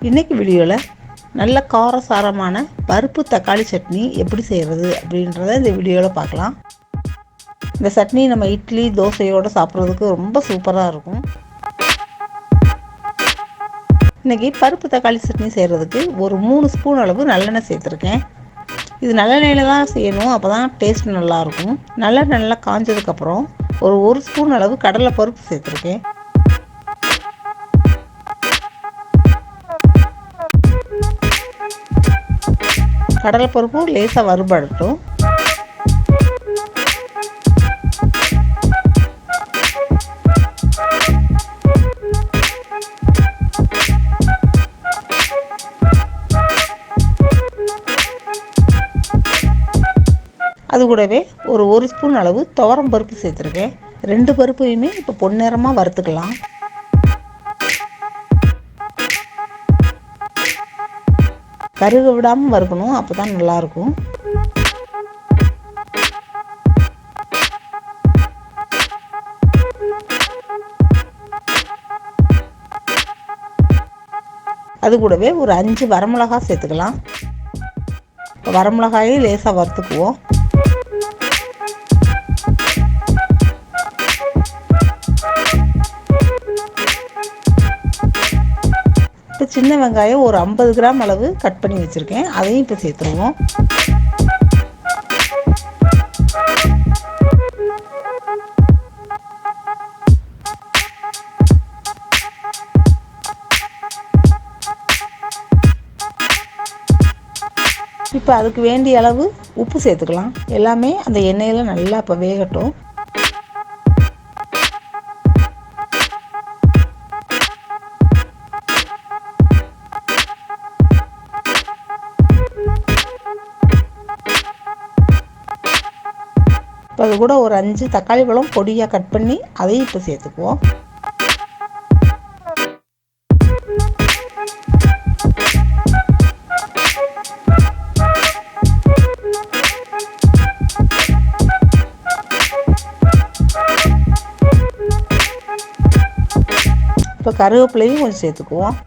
இன்றைக்கி வீடியோவில் நல்ல காரசாரமான பருப்பு தக்காளி சட்னி எப்படி செய்கிறது அப்படின்றத இந்த வீடியோவில் பார்க்கலாம். இந்த சட்னி நம்ம இட்லி தோசையோடு சாப்பிட்றதுக்கு ரொம்ப சூப்பராக இருக்கும். இன்றைக்கி பருப்பு தக்காளி சட்னி செய்கிறதுக்கு ஒரு 3 ஸ்பூன் அளவு நல்லெண்ணெய் சேர்த்துருக்கேன். இது நல்லெண்ணெயில் தான் செய்யணும், அப்போ தான் டேஸ்ட் நல்லாயிருக்கும். நல்லெண்ணெய் நல்லா காஞ்சதுக்கப்புறம் ஒரு ஸ்பூன் அளவு கடலை பருப்பு சேர்த்துருக்கேன். கடலைப்பருப்பும் லேசாக வறுபடட்டும். அது கூடவே ஒரு ஸ்பூன் அளவு துவரம் பருப்பு சேர்த்துருக்கேன். 2 பருப்பையுமே இப்போ பொன்னிறமாக வறுத்துக்கலாம். கருக விடாமல் வறுக்கணும், அப்போ தான் நல்லாயிருக்கும். அது கூடவே ஒரு 5 வரமிளகாய் சேர்த்துக்கலாம். இப்போ வரமிளகாயை லேசாக வறுத்துக்குவோம். இப்போ சின்ன வெங்காயம் ஒரு 50 கிராம் அளவு கட் பண்ணி வச்சுருக்கேன், அதையும் இப்போ சேர்த்துருவோம். இப்போ அதுக்கு வேண்டிய அளவு உப்பு சேர்த்துக்கலாம். எல்லாமே அந்த எண்ணெயில் நல்லா இப்போ வேகட்டும். இப்போ அது கூட ஒரு 5 தக்காளி பழம் பொடியாக கட் பண்ணி அதையும் இப்போ சேர்த்துக்குவோம். இப்போ கருவேப்பிலையும் கொஞ்சம் சேர்த்துக்குவோம்.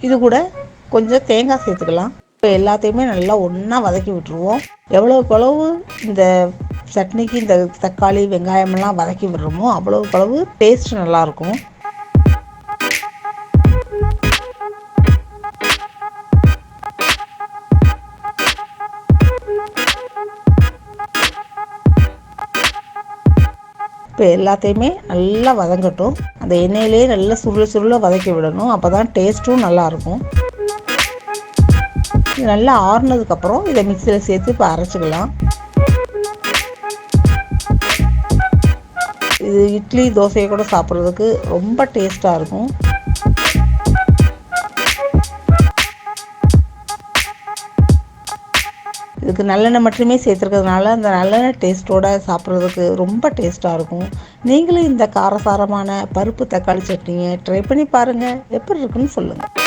இது கூட கொஞ்சம் தேங்காய் சேர்த்துக்கலாம். இப்போ எல்லாத்தையுமே நல்லா ஒன்றா வதக்கி விட்டுருவோம். எவ்வளோக்கு இந்த சட்னிக்கு இந்த தக்காளி வெங்காயமெல்லாம் வதக்கி விடுறோமோ அவ்வளோக்கு டேஸ்ட் நல்லாயிருக்கும். இப்போ எல்லாத்தையுமே நல்லா வதங்கட்டும். அந்த எண்ணெயிலே நல்லா சுருள வதக்கி விடணும், அப்போ தான் டேஸ்ட்டும் நல்லாயிருக்கும். இது நல்லா ஆறுனதுக்கப்புறம் இதை மிக்சியில் சேர்த்து இப்போ அரைச்சிக்கலாம். இது இட்லி தோசையை கூட சாப்பிட்றதுக்கு ரொம்ப டேஸ்ட்டாக இருக்கும். இதுக்கு நல்லெண்ணெய் மட்டுமே சேர்த்துருக்கிறதுனால அந்த நல்லெண்ணெய் டேஸ்ட்டோடு சாப்பிட்றதுக்கு ரொம்ப டேஸ்ட்டாக இருக்கும். நீங்களும் இந்த காரசாரமான பருப்பு தக்காளி சட்னியை ட்ரை பண்ணி பாருங்கள், எப்படி இருக்குன்னு சொல்லுங்கள்.